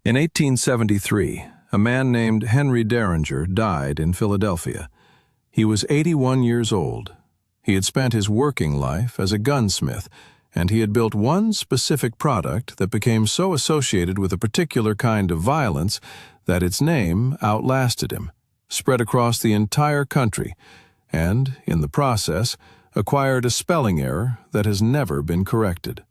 In 1873, a man named Henry Deringer died in Philadelphia. He was 81 years old. He had spent his working life as a gunsmith, and he had built one specific product that became so associated with a particular kind of violence that its name outlasted him, spread across the entire country, and, in the process, acquired a spelling error that has never been corrected.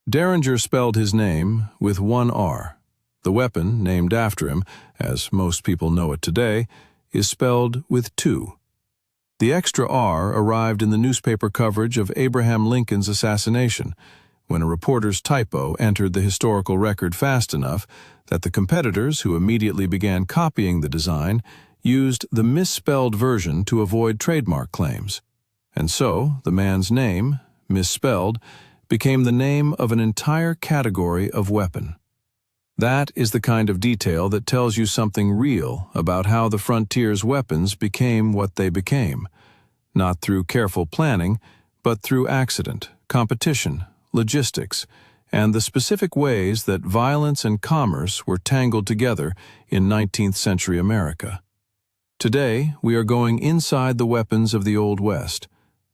Deringer spelled his name with one R. The weapon, named after him, as most people know it today, is spelled with two. The extra R arrived in the newspaper coverage of Abraham Lincoln's assassination, when a reporter's typo entered the historical record fast enough that the competitors, who immediately began copying the design, used the misspelled version to avoid trademark claims. And so, the man's name, misspelled, became the name of an entire category of weapon. That is the kind of detail that tells you something real about how the frontier's weapons became what they became, not through careful planning, but through accident, competition, logistics, and the specific ways that violence and commerce were tangled together in 19th century America. Today, we are going inside the weapons of the Old West,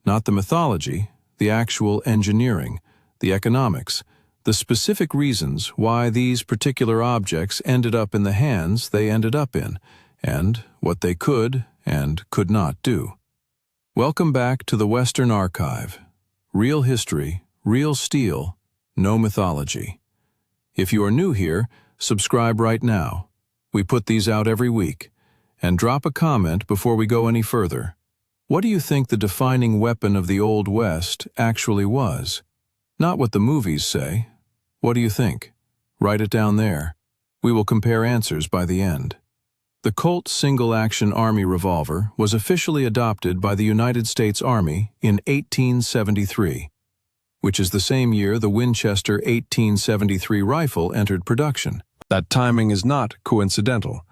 not the mythology, the actual engineering, the economics, the specific reasons why these particular objects ended up in the hands they ended up in, and what they could and could not do. Welcome back to the Western Archive. Real history, real steel, no mythology. If you are new here, subscribe right now. We put these out every week. And drop a comment before we go any further. What do you think the defining weapon of the Old West actually was? Not what the movies say. What do you think? Write it down there. We will compare answers by the end. The Colt Single Action Army revolver was officially adopted by the United States Army in 1873, which is the same year the Winchester 1873 rifle entered production. That timing is not coincidental.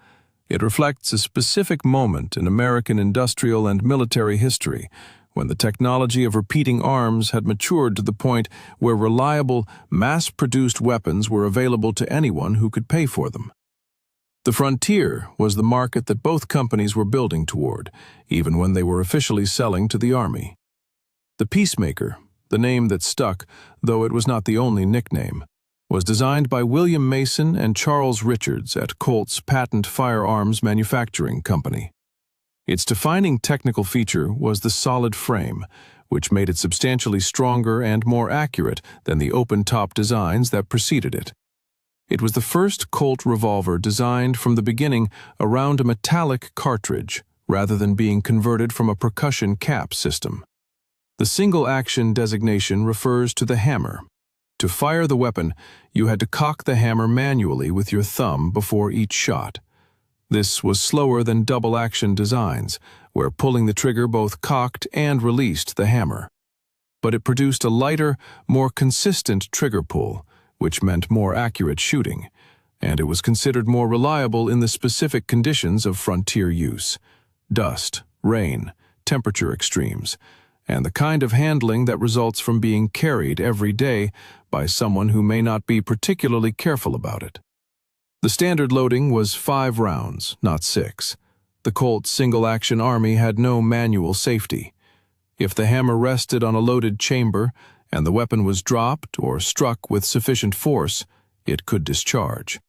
It reflects a specific moment in American industrial and military history when the technology of repeating arms had matured to the point where reliable, mass-produced weapons were available to anyone who could pay for them. The frontier was the market that both companies were building toward, even when they were officially selling to the Army. The Peacemaker, the name that stuck, though it was not the only nickname, was designed by William Mason and Charles Richards at Colt's Patent Firearms Manufacturing Company. Its defining technical feature was the solid frame, which made it substantially stronger and more accurate than the open-top designs that preceded it. It was the first Colt revolver designed from the beginning around a metallic cartridge, rather than being converted from a percussion cap system. The single-action designation refers to the hammer. To fire the weapon, you had to cock the hammer manually with your thumb before each shot. This was slower than double-action designs, where pulling the trigger both cocked and released the hammer. But it produced a lighter, more consistent trigger pull, which meant more accurate shooting, and it was considered more reliable in the specific conditions of frontier use: dust, rain, temperature extremes, and the kind of handling that results from being carried every day by someone who may not be particularly careful about it. The standard loading was 5 rounds, not 6. The Colt Single Action Army had no manual safety. If the hammer rested on a loaded chamber and the weapon was dropped or struck with sufficient force, it could discharge.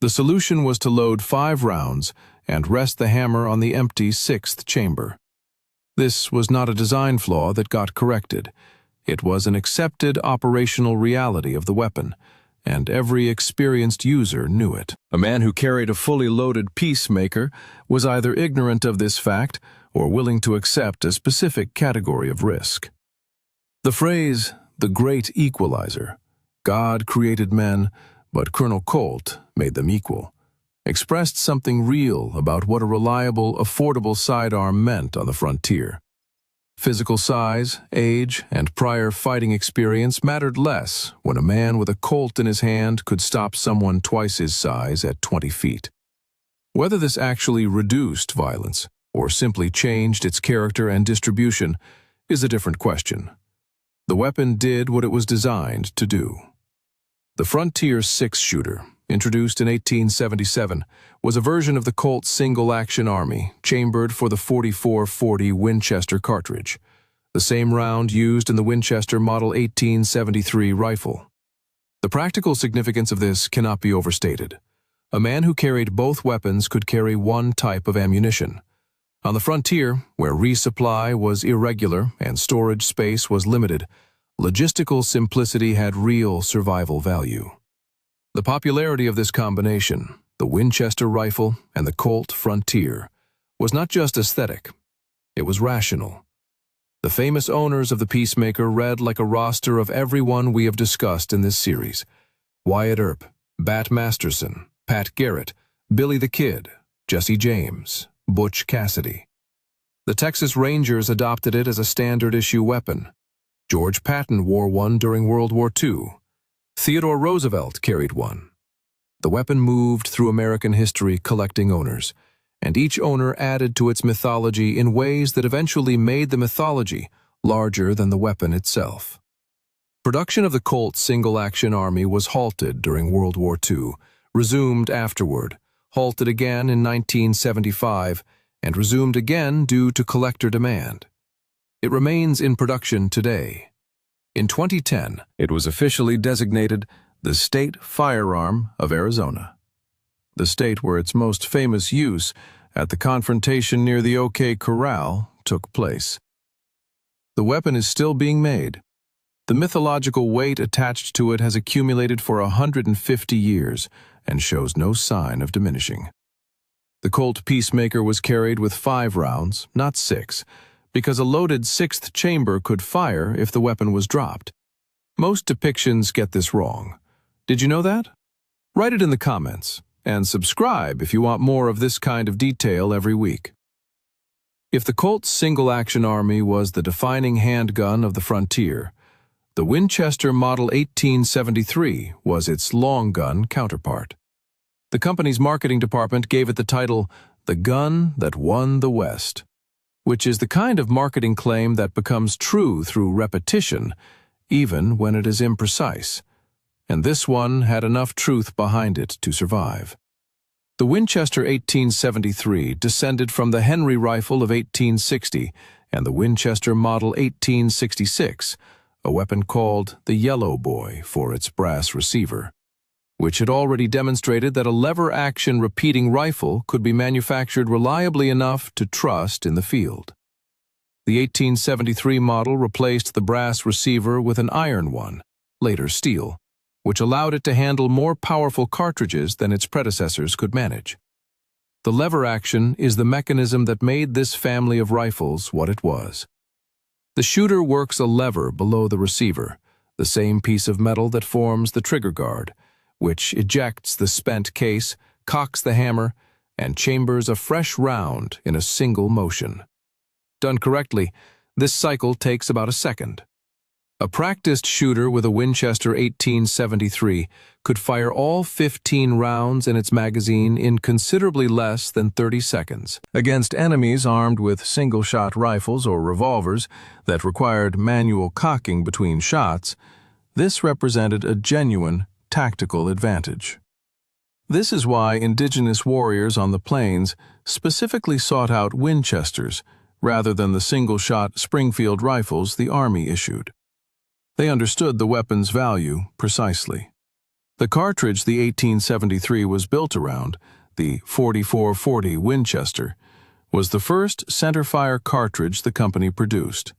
The solution was to load 5 rounds and rest the hammer on the empty 6th chamber. This was not a design flaw that got corrected. It was an accepted operational reality of the weapon, and every experienced user knew it. A man who carried a fully loaded Peacemaker was either ignorant of this fact or willing to accept a specific category of risk. The phrase, "the great equalizer," God created men, but Colonel Colt made them equal, expressed something real about what a reliable, affordable sidearm meant on the frontier. Physical size, age, and prior fighting experience mattered less when a man with a Colt in his hand could stop someone twice his size at 20 feet. Whether this actually reduced violence or simply changed its character and distribution is a different question. The weapon did what it was designed to do. The Frontier 6-shooter, introduced in 1877, was a version of the Colt Single Action Army, chambered for the .44-40 Winchester cartridge, the same round used in the Winchester Model 1873 rifle. The practical significance of this cannot be overstated. A man who carried both weapons could carry one type of ammunition. On the frontier, where resupply was irregular and storage space was limited, logistical simplicity had real survival value. The popularity of this combination, the Winchester rifle and the Colt Frontier, was not just aesthetic, it was rational. The famous owners of the Peacemaker read like a roster of everyone we have discussed in this series: Wyatt Earp, Bat Masterson, Pat Garrett, Billy the Kid, Jesse James, Butch Cassidy. The Texas Rangers adopted it as a standard-issue weapon. George Patton wore one during World War II. Theodore Roosevelt carried one. The weapon moved through American history collecting owners, and each owner added to its mythology in ways that eventually made the mythology larger than the weapon itself. Production of the Colt Single Action Army was halted during World War II, resumed afterward, halted again in 1975, and resumed again due to collector demand. It remains in production today. In 2010, it was officially designated the State Firearm of Arizona, the state where its most famous use at the confrontation near the OK Corral took place. The weapon is still being made. The mythological weight attached to it has accumulated for 150 years and shows no sign of diminishing. The Colt Peacemaker was carried with 5 rounds, not 6, because a loaded 6th chamber could fire if the weapon was dropped. Most depictions get this wrong. Did you know that? Write it in the comments, and subscribe if you want more of this kind of detail every week. If the Colt Single Action Army was the defining handgun of the frontier, the Winchester Model 1873 was its long gun counterpart. The company's marketing department gave it the title, "The Gun That Won the West," which is the kind of marketing claim that becomes true through repetition, even when it is imprecise. And this one had enough truth behind it to survive. The Winchester 1873 descended from the Henry rifle of 1860 and the Winchester Model 1866, a weapon called the Yellow Boy for its brass receiver, which had already demonstrated that a lever-action repeating rifle could be manufactured reliably enough to trust in the field. The 1873 model replaced the brass receiver with an iron one, later steel, which allowed it to handle more powerful cartridges than its predecessors could manage. The lever action is the mechanism that made this family of rifles what it was. The shooter works a lever below the receiver, the same piece of metal that forms the trigger guard, which ejects the spent case, cocks the hammer, and chambers a fresh round in a single motion. Done correctly, this cycle takes about a second. A practiced shooter with a Winchester 1873 could fire all 15 rounds in its magazine in considerably less than 30 seconds. Against enemies armed with single-shot rifles or revolvers that required manual cocking between shots, this represented a genuine tactical advantage. This is why indigenous warriors on the plains specifically sought out Winchesters rather than the single-shot Springfield rifles the Army issued. They understood the weapon's value precisely. The cartridge the 1873 was built around, the .44-40 Winchester, was the first centerfire cartridge the company produced.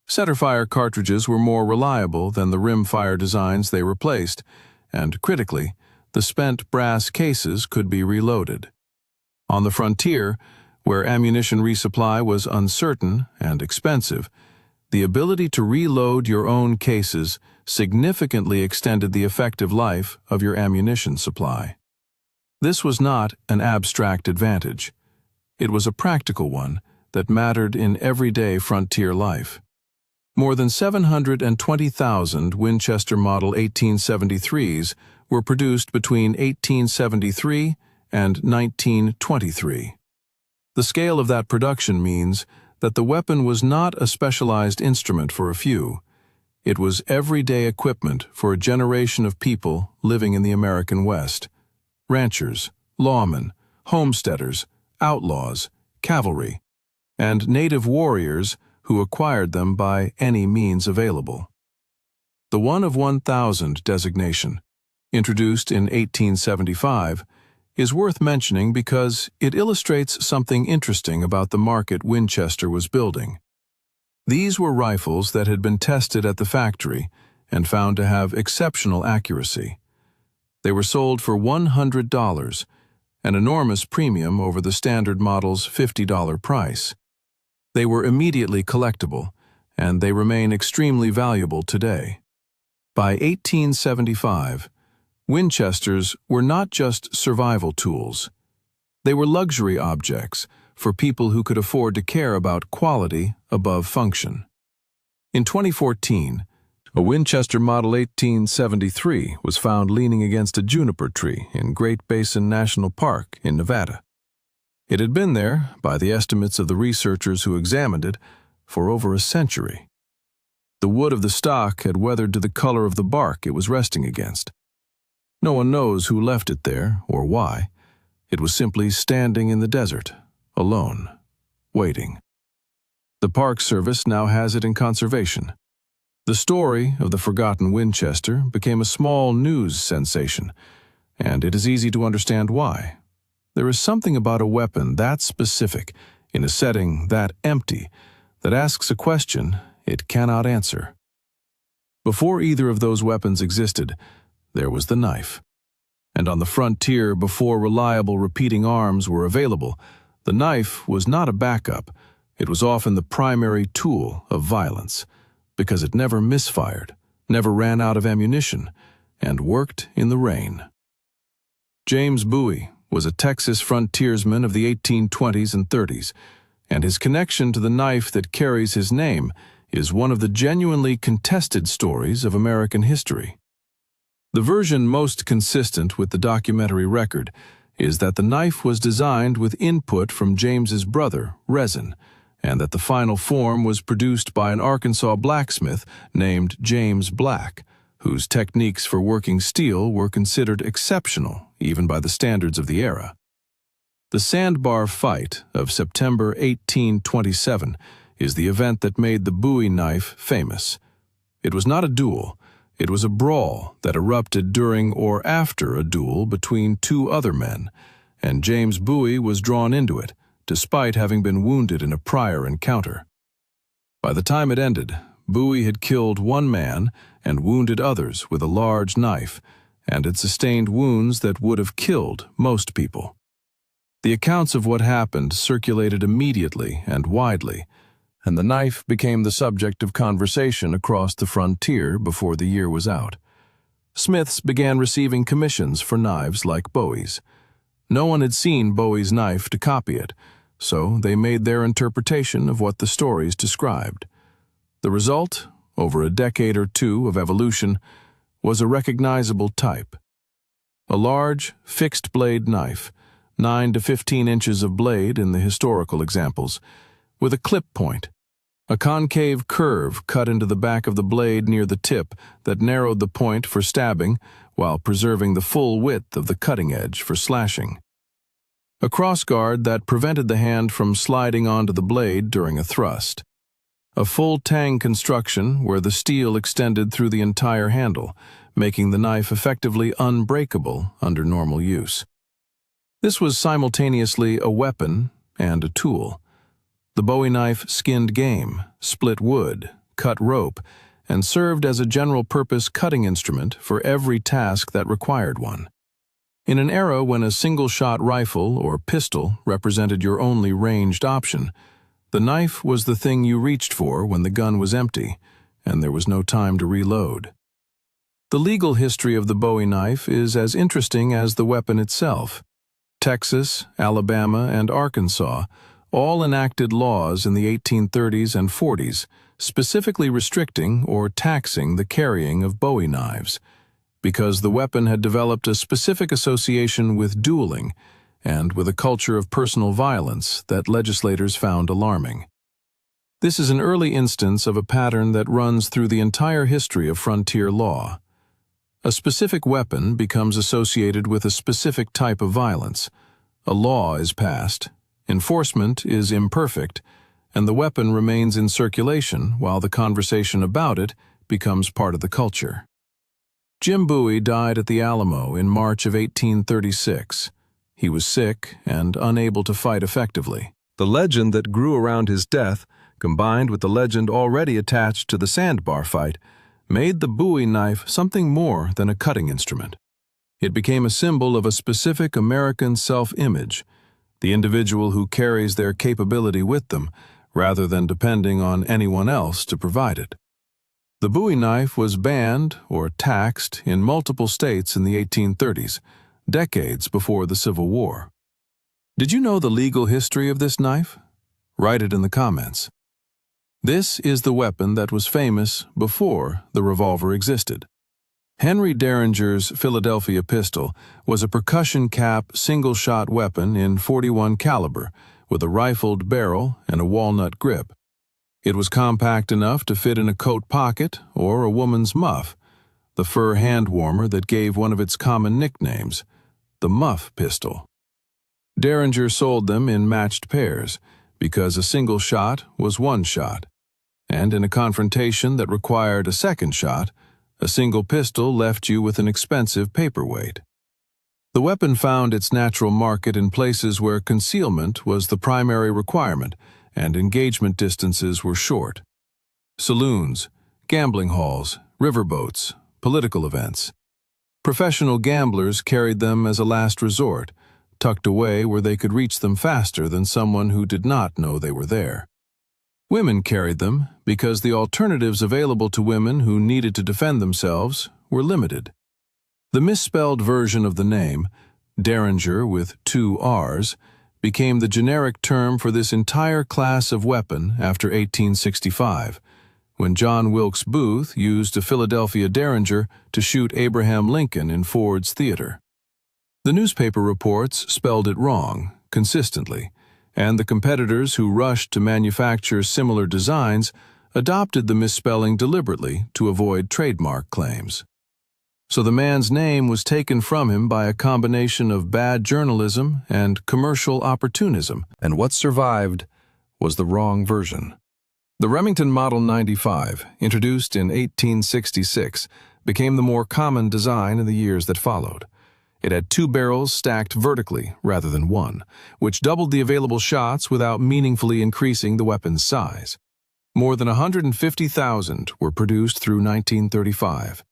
Centerfire cartridges were more reliable than the rimfire designs they replaced, and critically, the spent brass cases could be reloaded. On the frontier, where ammunition resupply was uncertain and expensive, the ability to reload your own cases significantly extended the effective life of your ammunition supply. This was not an abstract advantage. It was a practical one that mattered in everyday frontier life. More than 720,000 Winchester Model 1873s were produced between 1873 and 1923. The scale of that production means that the weapon was not a specialized instrument for a few. It was everyday equipment for a generation of people living in the American West. ranchers, lawmen, homesteaders, outlaws, cavalry, and native warriors who acquired them by any means available. The 1 of 1,000 designation, introduced in 1875, is worth mentioning because it illustrates something interesting about the market Winchester was building. These were rifles that had been tested at the factory and found to have exceptional accuracy. They were sold for $100, an enormous premium over the standard model's $50 price. They were immediately collectible, and they remain extremely valuable today. By 1875, Winchesters were not just survival tools. They were luxury objects for people who could afford to care about quality above function. In 2014, a Winchester Model 1873 was found leaning against a juniper tree in Great Basin National Park in Nevada. It had been there, by the estimates of the researchers who examined it, for over a century. The wood of the stock had weathered to the color of the bark it was resting against. No one knows who left it there or why. It was simply standing in the desert, alone, waiting. The Park Service now has it in conservation. The story of the forgotten Winchester became a small news sensation, and it is easy to understand why. There is something about a weapon that specific, in a setting that empty, that asks a question it cannot answer. Before either of those weapons existed, there was the knife. And on the frontier, before reliable repeating arms were available, the knife was not a backup. It was often the primary tool of violence, because it never misfired, never ran out of ammunition, and worked in the rain. James Bowie was a Texas frontiersman of the 1820s and 30s, and his connection to the knife that carries his name is one of the genuinely contested stories of American history. The version most consistent with the documentary record is that the knife was designed with input from James's brother, Resin, and that the final form was produced by an Arkansas blacksmith named James Black, whose techniques for working steel were considered exceptional even by the standards of the era. The Sandbar Fight of September 1827 is the event that made the Bowie knife famous. It was not a duel. It was a brawl that erupted during or after a duel between two other men, and James Bowie was drawn into it, despite having been wounded in a prior encounter. By the time it ended, Bowie had killed one man and wounded others with a large knife, and had sustained wounds that would have killed most people. The accounts of what happened circulated immediately and widely, and the knife became the subject of conversation across the frontier before the year was out. Smiths began receiving commissions for knives like Bowie's. No one had seen Bowie's knife to copy it, so they made their interpretation of what the stories described. The result, over a decade or two of evolution, was a recognizable type. A large, fixed-blade knife, 9 to 15 inches of blade in the historical examples, with a clip point, a concave curve cut into the back of the blade near the tip that narrowed the point for stabbing while preserving the full width of the cutting edge for slashing. A crossguard that prevented the hand from sliding onto the blade during a thrust. A full tang construction where the steel extended through the entire handle, making the knife effectively unbreakable under normal use. This was simultaneously a weapon and a tool. The Bowie knife skinned game, split wood, cut rope, and served as a general-purpose cutting instrument for every task that required one. In an era when a single-shot rifle or pistol represented your only ranged option, the knife was the thing you reached for when the gun was empty, and there was no time to reload. The legal history of the Bowie knife is as interesting as the weapon itself. Texas, Alabama, and Arkansas all enacted laws in the 1830s and 40s specifically restricting or taxing the carrying of Bowie knives, because the weapon had developed a specific association with dueling and with a culture of personal violence that legislators found alarming. This is an early instance of a pattern that runs through the entire history of frontier law. A specific weapon becomes associated with a specific type of violence. A law is passed, enforcement is imperfect, and the weapon remains in circulation while the conversation about it becomes part of the culture. Jim Bowie died at the Alamo in March of 1836. He was sick and unable to fight effectively. The legend that grew around his death, combined with the legend already attached to the sandbar fight, made the Bowie knife something more than a cutting instrument. It became a symbol of a specific American self-image, the individual who carries their capability with them, rather than depending on anyone else to provide it. The Bowie knife was banned or taxed in multiple states in the 1830s, decades before the Civil War. Did you know the legal history of this knife? Write it in the comments. This is the weapon that was famous before the revolver existed. Henry Deringer's Philadelphia pistol was a percussion cap single-shot weapon in .41 caliber with a rifled barrel and a walnut grip. It was compact enough to fit in a coat pocket or a woman's muff, the fur hand warmer that gave one of its common nicknames, the muff pistol. Deringer sold them in matched pairs because a single shot was one shot, and in a confrontation that required a second shot, a single pistol left you with an expensive paperweight. The weapon found its natural market in places where concealment was the primary requirement and engagement distances were short. Saloons, gambling halls, riverboats, political events. Professional gamblers carried them as a last resort, tucked away where they could reach them faster than someone who did not know they were there. Women carried them because the alternatives available to women who needed to defend themselves were limited. The misspelled version of the name, Deringer with 2 R's, became the generic term for this entire class of weapon after 1865, when John Wilkes Booth used a Philadelphia Deringer to shoot Abraham Lincoln in Ford's Theater. The newspaper reports spelled it wrong, consistently, and the competitors who rushed to manufacture similar designs adopted the misspelling deliberately to avoid trademark claims. So the man's name was taken from him by a combination of bad journalism and commercial opportunism, and what survived was the wrong version. The Remington Model 95, introduced in 1866, became the more common design in the years that followed. It had 2 barrels stacked vertically rather than one, which doubled the available shots without meaningfully increasing the weapon's size. More than 150,000 were produced through 1935.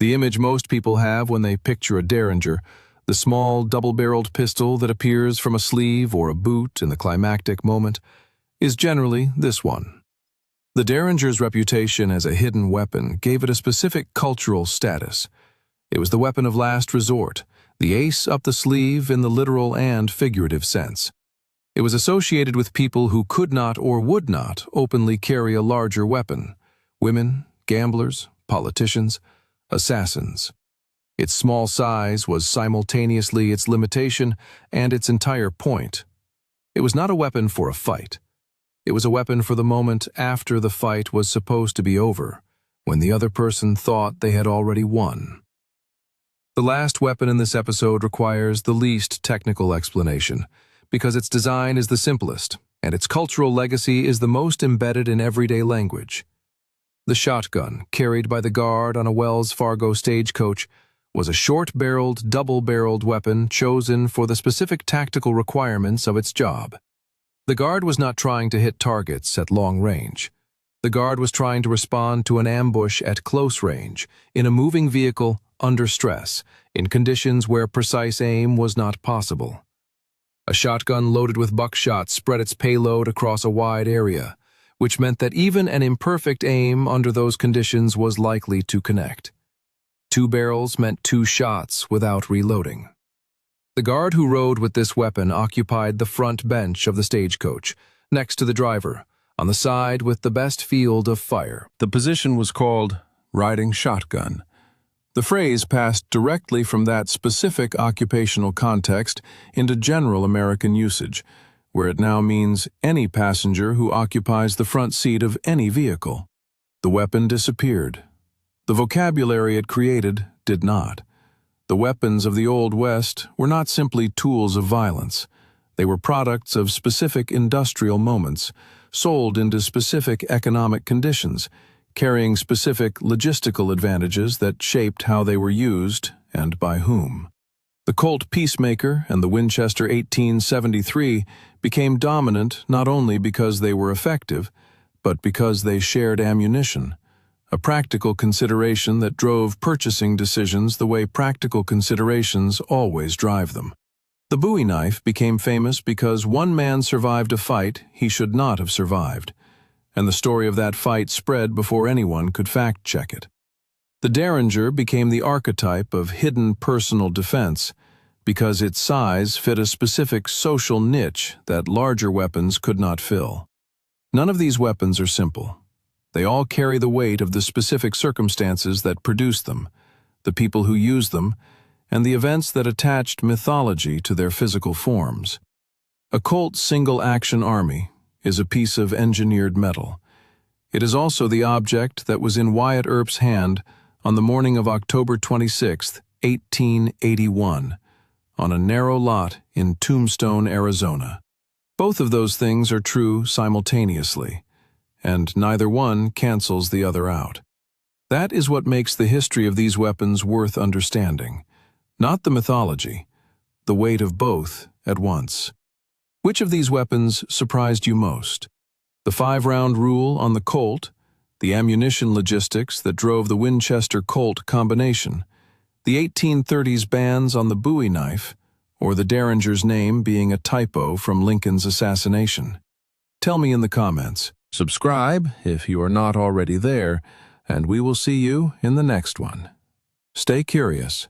The image most people have when they picture a Deringer, the small double-barreled pistol that appears from a sleeve or a boot in the climactic moment, is generally this one. The Deringer's reputation as a hidden weapon gave it a specific cultural status. It was the weapon of last resort, the ace up the sleeve in the literal and figurative sense. It was associated with people who could not or would not openly carry a larger weapon: women, gamblers, politicians, assassins. Its small size was simultaneously its limitation and its entire point. It was not a weapon for a fight. It was a weapon for the moment after the fight was supposed to be over, when the other person thought they had already won. The last weapon in this episode requires the least technical explanation, because its design is the simplest, and its cultural legacy is the most embedded in everyday language. The shotgun, carried by the guard on a Wells Fargo stagecoach, was a short-barreled, double-barreled weapon chosen for the specific tactical requirements of its job. The guard was not trying to hit targets at long range. The guard was trying to respond to an ambush at close range, in a moving vehicle, under stress, in conditions where precise aim was not possible. A shotgun loaded with buckshot spread its payload across a wide area, which meant that even an imperfect aim under those conditions was likely to connect. 2 barrels meant 2 shots without reloading. The guard who rode with this weapon occupied the front bench of the stagecoach, next to the driver, on the side with the best field of fire. The position was called riding shotgun. The phrase passed directly from that specific occupational context into general American usage, where it now means any passenger who occupies the front seat of any vehicle. The weapon disappeared. The vocabulary it created did not. The weapons of the Old West were not simply tools of violence. They were products of specific industrial moments, sold into specific economic conditions, carrying specific logistical advantages that shaped how they were used and by whom. The Colt Peacemaker and the Winchester 1873 became dominant not only because they were effective, but because they shared ammunition, a practical consideration that drove purchasing decisions the way practical considerations always drive them. The Bowie knife became famous because one man survived a fight he should not have survived, and the story of that fight spread before anyone could fact-check it. The Deringer became the archetype of hidden personal defense because its size fit a specific social niche that larger weapons could not fill. None of these weapons are simple. They all carry the weight of the specific circumstances that produced them, the people who used them, and the events that attached mythology to their physical forms. A Colt Single Action Army is a piece of engineered metal. It is also the object that was in Wyatt Earp's hand on the morning of October 26, 1881, on a narrow lot in Tombstone, Arizona. Both of those things are true simultaneously, and neither one cancels the other out. That is what makes the history of these weapons worth understanding. Not the mythology, the weight of both at once. Which of these weapons surprised you most? The 5-round rule on the Colt, the ammunition logistics that drove the Winchester-Colt combination, the 1830s bans on the Bowie knife, or the Deringer's name being a typo from Lincoln's assassination? Tell me in the comments. Subscribe if you are not already there, and we will see you in the next one. Stay curious.